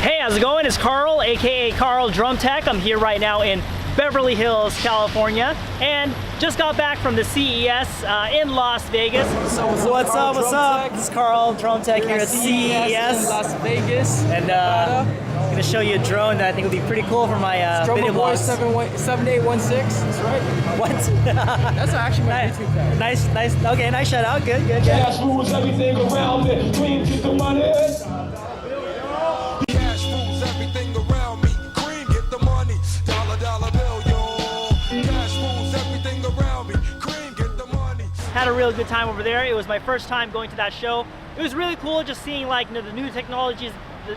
Hey, how's it going? It's Karl, aka Karl Drum Tech. I'm here right now in Beverly Hills, California, and just got back from the CES in Las Vegas. What's up? It's Karl Drum Tech here at CES in Las Vegas. And I'm gonna show you a drone that I think will be pretty cool for my video Boy blogs. 7816, that's right. What? That's actually my YouTube tag. Nice. Okay, nice shout out. Good. Cash rules everything around me. Cream, get the money. Cash rules everything around me. Cream, get the money. Dollar bill, yo. Cash rules everything around me. Cream, get the money. Had a real good time over there. It was my first time going to that show. It was really cool just seeing like the new technologies,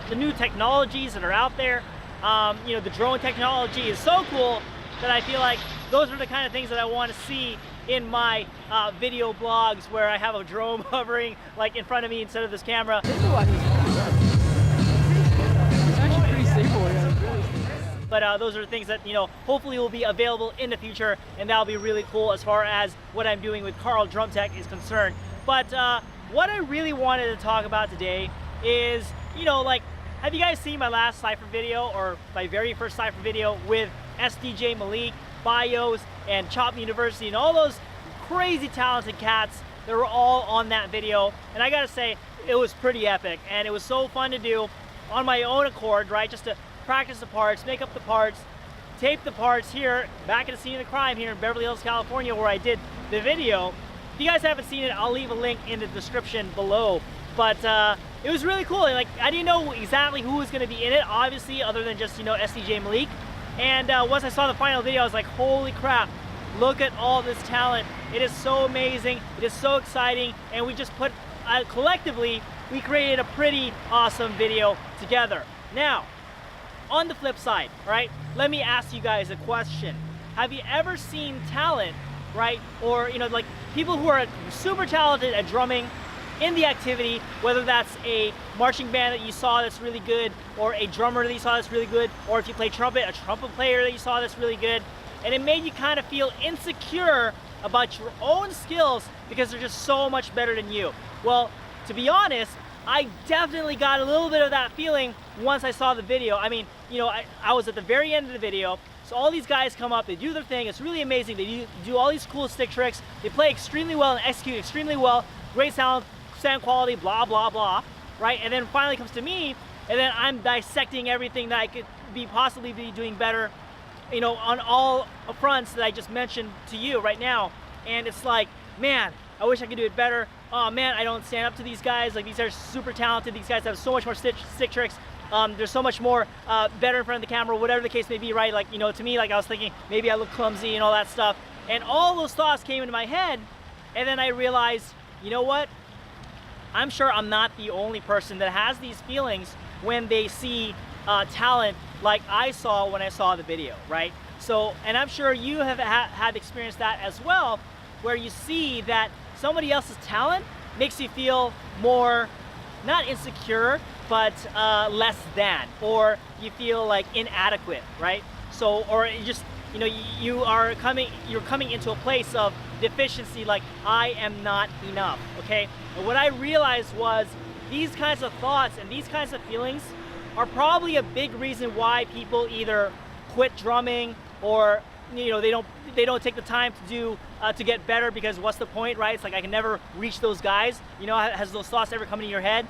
the new technologies that are out there. The drone technology is so cool that I feel like those are the kind of things that I want to see in my video blogs, where I have a drone hovering like in front of me instead of this camera. It's actually pretty stable. But those are the things that hopefully will be available in the future, and that'll be really cool as far as what I'm doing with Karl Drum Tech is concerned. But what I really wanted to talk about today is, have you guys seen my last Cypher video, or my very first Cypher video with SDJMalik, BYOS and Chop University, and all those crazy talented cats that were all on that video? And I gotta say, it was pretty epic, and it was so fun to do on my own accord, right? Just to practice the parts, make up the parts, tape the parts here, back at the scene of the crime here in Beverly Hills, California, where I did the video. If you guys haven't seen it, I'll leave a link in the description below. But it was really cool. Like, I didn't know exactly who was gonna be in it, obviously, other than just, SDJMalik. And once I saw the final video, I was like, holy crap, look at all this talent. It is so amazing, it is so exciting, and we just put, collectively, we created a pretty awesome video together. Now, on the flip side, right, let me ask you guys a question. Have you ever seen talent, right, or like people who are super talented at drumming in the activity, whether that's a marching band that you saw that's really good, or a drummer that you saw that's really good, or if you play trumpet, a trumpet player that you saw that's really good, and it made you kind of feel insecure about your own skills because they're just so much better than you? Well, to be honest, I definitely got a little bit of that feeling once I saw the video. I mean, I was at the very end of the video, so all these guys come up, they do their thing, it's really amazing, they do all these cool stick tricks, they play extremely well and execute extremely well, great sound quality, blah, blah, blah, right? And then finally comes to me, and then I'm dissecting everything that I could possibly be doing better, on all fronts that I just mentioned to you right now. And it's like, man, I wish I could do it better. Oh man, I don't stand up to these guys. Like, these are super talented. These guys have so much more stick tricks. There's so much more better in front of the camera, whatever the case may be, right? Like, to me, like, I was thinking maybe I look clumsy and all that stuff. And all those thoughts came into my head, and then I realized, you know what? I'm sure I'm not the only person that has these feelings when they see talent like I saw when I saw the video, right? So, and I'm sure you have had experienced that as well, where you see that somebody else's talent makes you feel more, not insecure, but less than, or you feel like inadequate, right? So, or you just, you're coming into a place of deficiency, like, I am not enough, okay? And what I realized was these kinds of thoughts and these kinds of feelings are probably a big reason why people either quit drumming, or they don't take the time to get better, because what's the point, right? It's like, I can never reach those guys. Has those thoughts ever come into your head?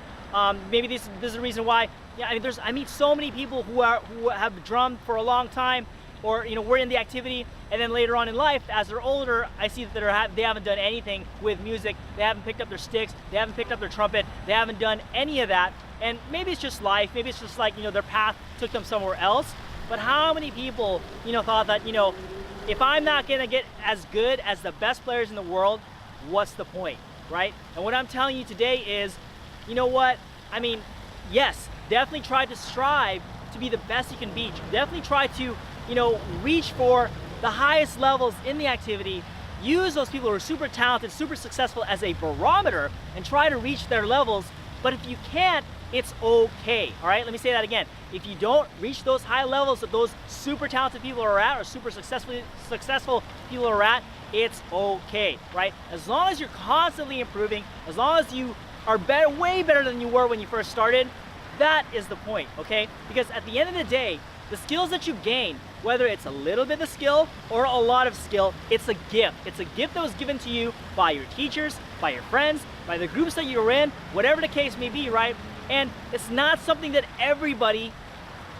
Maybe this is the reason why. Yeah, I mean, I meet so many people who have drummed for a long time, or we're in the activity, and then later on in life, as they're older, I see that they haven't done anything with music. They haven't picked up their sticks, they haven't picked up their trumpet, they haven't done any of that. And maybe it's just life, maybe it's just like, their path took them somewhere else. But how many people, thought that, if I'm not gonna get as good as the best players in the world, what's the point, right? And what I'm telling you today is, you know what? I mean, yes, definitely try to strive to be the best you can be. Definitely try to, reach for the highest levels in the activity. Use those people who are super talented, super successful as a barometer, and try to reach their levels. But if you can't, it's okay, all right? Let me say that again. If you don't reach those high levels that those super talented people are at, or super successful people are at, it's okay, right? As long as you're constantly improving, as long as you are better, way better than you were when you first started, That is the point, okay? Because at the end of the day, the skills that you gain, whether it's a little bit of skill or a lot of skill, it's a gift. It's a gift that was given to you by your teachers, by your friends, by the groups that you're in, whatever the case may be, right? And it's not something that everybody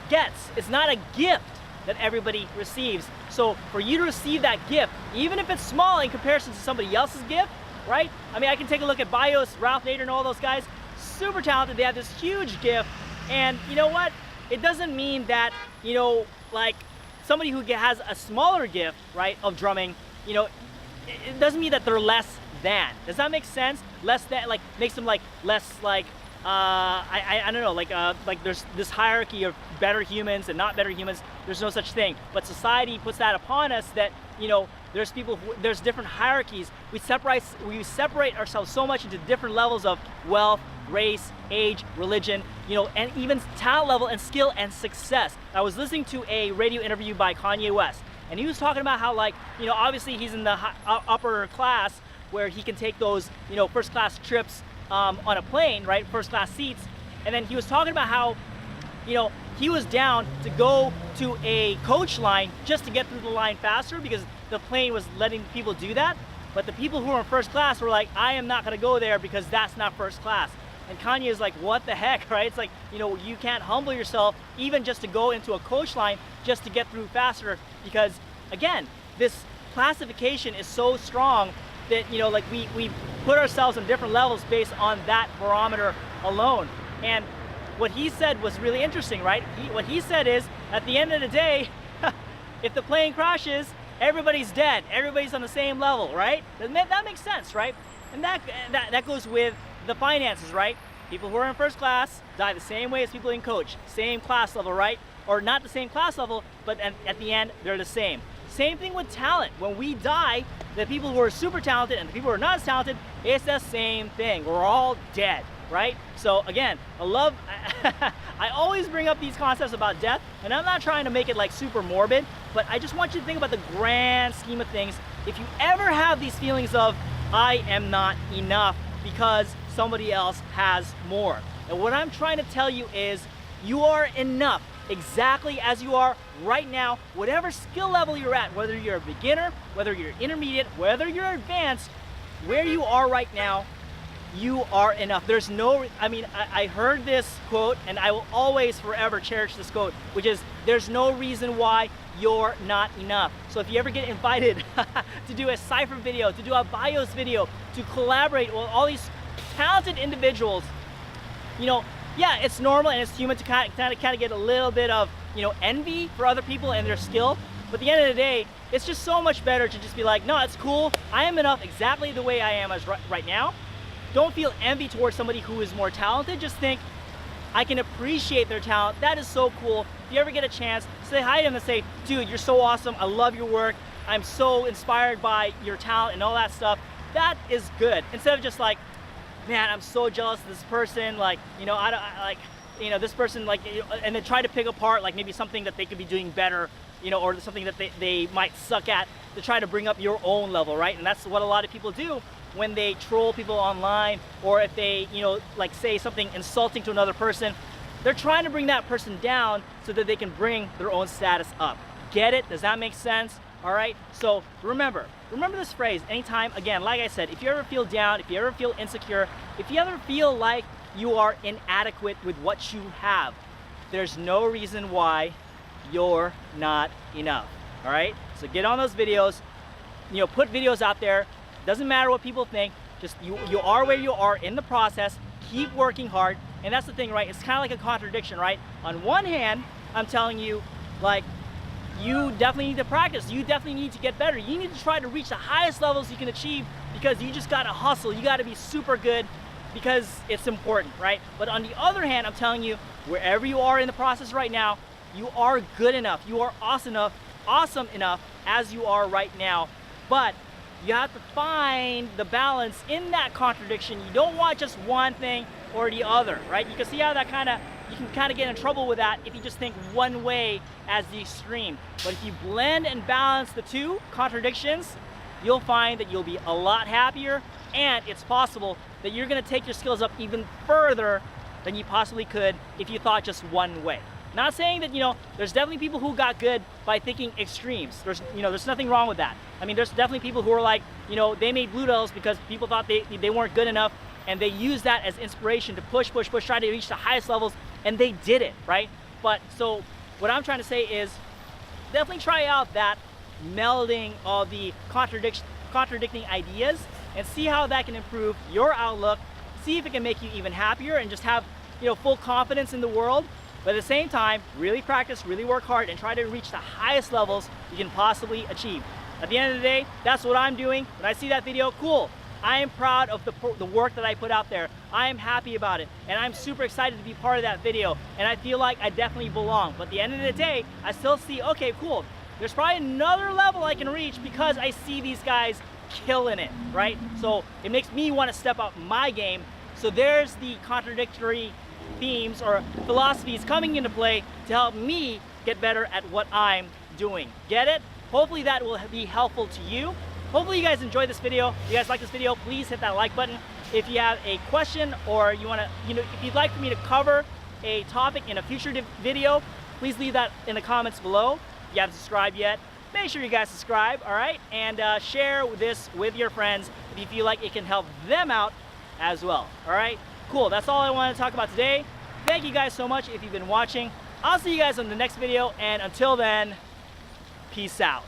gets. It's not a gift that everybody receives. So for you to receive that gift, even if it's small in comparison to somebody else's gift, right? I mean, I can take a look at BYOS, Ralph Nader, and all those guys, super talented. They have this huge gift, and you know what? It doesn't mean that, you know, like somebody who has a smaller gift, right, of drumming, you know, it doesn't mean that they're less than. Does that make sense? Less than, like, makes them like less, like, I don't know, like there's this hierarchy of better humans and not better humans. There's no such thing. But society puts that upon us that, you know, there's people who, there's different hierarchies. We separate ourselves so much into different levels of wealth, race, age, religion, you know, and even talent level and skill and success. I was listening to a radio interview by Kanye West, and he was talking about how, like, you know, obviously he's in the upper class where he can take those, you know, first class trips on a plane, right, first class seats. And then he was talking about how, you know, he was down to go to a coach line just to get through the line faster because the plane was letting people do that. But the people who were in first class were like, I am not gonna go there because that's not first class. And Kanye is like, what the heck, right? It's like, you know, you can't humble yourself even just to go into a coach line just to get through faster, because again, this classification is so strong that, you know, like we put ourselves on different levels based on that barometer alone. And what he said was really interesting, right? What he said is, at the end of the day, if the plane crashes, everybody's dead. Everybody's on the same level, right? That makes sense, right? And that goes with the finances, right? People who are in first class die the same way as people in coach. Same class level, right? Or not the same class level, but at the end, they're the same. Same thing with talent. When we die, the people who are super talented and the people who are not as talented, it's the same thing. We're all dead, right? So again, I always bring up these concepts about death, and I'm not trying to make it like super morbid, but I just want you to think about the grand scheme of things. If you ever have these feelings of, I am not enough because somebody else has more. And what I'm trying to tell you is, you are enough exactly as you are right now, whatever skill level you're at, whether you're a beginner, whether you're intermediate, whether you're advanced, where you are right now, you are enough. There's no, I mean, I heard this quote, and I will always forever cherish this quote, which is, there's no reason why you're not enough. So if you ever get invited to do a Cypher video, to do a BYOS video, to collaborate with all these talented individuals, you know, yeah, it's normal and it's human to kind of get a little bit of, you know, envy for other people and their skill. But at the end of the day, it's just so much better to just be like, no, it's cool. I am enough exactly the way I am as right now. Don't feel envy towards somebody who is more talented. Just think, I can appreciate their talent. That is so cool. If you ever get a chance, say hi to them and say, dude, you're so awesome. I love your work. I'm so inspired by your talent and all that stuff. That is good. Instead of just like, man, I'm so jealous of this person, like, you know, you know, this person, like, and then try to pick apart, like, maybe something that they could be doing better, you know, or something that they might suck at, to try to bring up your own level, right? And that's what a lot of people do when they troll people online, or if they, you know, like, say something insulting to another person. They're trying to bring that person down so that they can bring their own status up. Get it? Does that make sense? All right, so remember this phrase anytime. Again, like I said, if you ever feel down, if you ever feel insecure, if you ever feel like you are inadequate with what you have, there's no reason why you're not enough. All right, so get on those videos, you know, put videos out there. Doesn't matter what people think, just you are where you are in the process. Keep working hard. And that's the thing, right? It's kind of like a contradiction, right? On one hand, I'm telling you, like, you definitely need to practice. You definitely need to get better. You need to try to reach the highest levels you can achieve, because you just gotta hustle. You gotta be super good because it's important, right? But on the other hand, I'm telling you, wherever you are in the process right now, you are good enough. You are awesome enough as you are right now. But you have to find the balance in that contradiction. You don't want just one thing or the other, right? You can see how that you can kind of get in trouble with that if you just think one way as the extreme. But if you blend and balance the two contradictions, you'll find that you'll be a lot happier, and it's possible that you're gonna take your skills up even further than you possibly could if you thought just one way. Not saying that, you know, there's definitely people who got good by thinking extremes. There's nothing wrong with that. I mean, there's definitely people who are like, you know, they made blue belts because people thought they weren't good enough, and they used that as inspiration to push, try to reach the highest levels, and they did it, right? But so what I'm trying to say is definitely try out that melding of the contradicting ideas and see how that can improve your outlook, see if it can make you even happier and just have, you know, full confidence in the world. But at the same time, really practice, really work hard, and try to reach the highest levels you can possibly achieve. At the end of the day, that's what I'm doing. When I see that video, cool. I am proud of the work that I put out there. I am happy about it, and I'm super excited to be part of that video, and I feel like I definitely belong. But at the end of the day, I still see, okay, cool. There's probably another level I can reach because I see these guys killing it, right? So it makes me want to step up my game. So there's the contradictory themes or philosophies coming into play to help me get better at what I'm doing. Get it? Hopefully that will be helpful to you. Hopefully you guys enjoyed this video. If you guys like this video, please hit that like button. If you have a question or you want to, you know, if you'd like for me to cover a topic in a future video, please leave that in the comments below. If you haven't subscribed yet, make sure you guys subscribe, all right? And share this with your friends if you feel like it can help them out as well, all right? Cool, that's all I wanted to talk about today. Thank you guys so much if you've been watching. I'll see you guys in the next video, and until then, peace out.